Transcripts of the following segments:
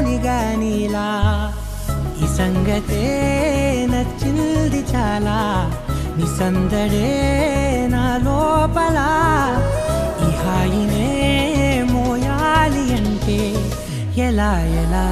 మునిగా నీలా ఈ సంగతే నచ్చింది చాలా నీ సందడే నా లోపల ఈ హాయినే మోయాలి అంటే ఎలా ఎలా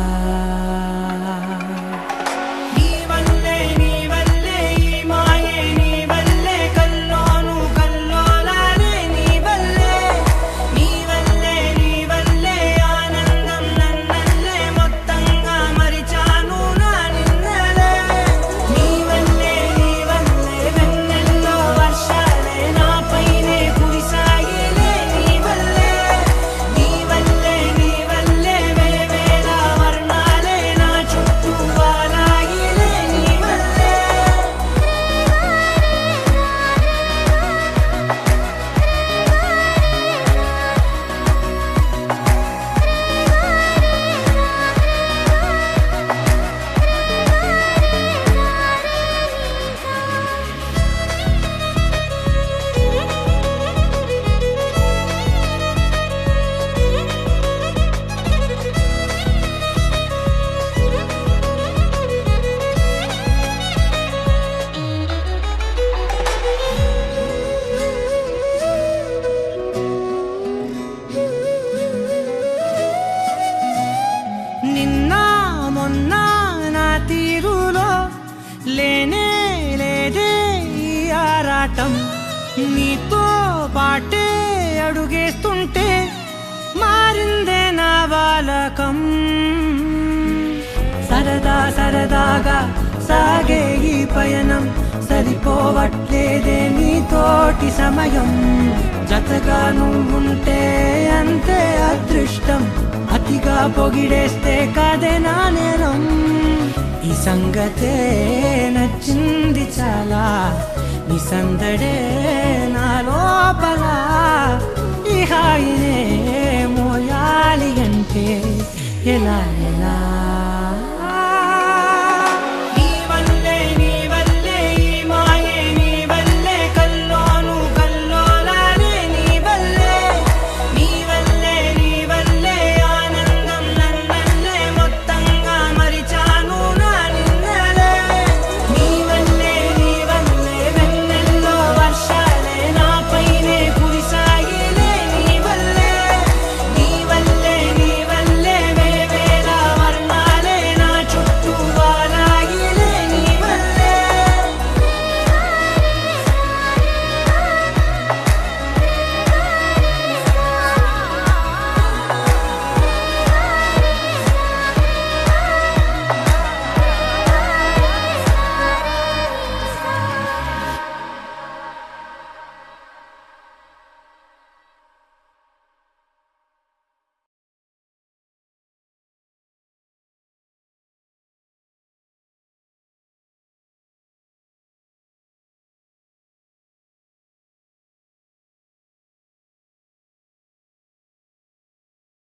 లేనే లేదే ఈ ఆరాటం నీతో పాటే అడుగేస్తుంటే మారిందే నా బాలకం సరదా సరదాగా సాగే ఈ పయనం సరిపోవట్లేదే నీతోటి సమయం జతగా నువ్వుంటే అంతే అదృష్టం అతిగా పొగిడేస్తే కదే నా నేరం ఈ సంగతే నచ్చింది చాలా నీ సందడే నా లోపల ఈ హాయినే మోయాలి అంటే ఎలా ఎలా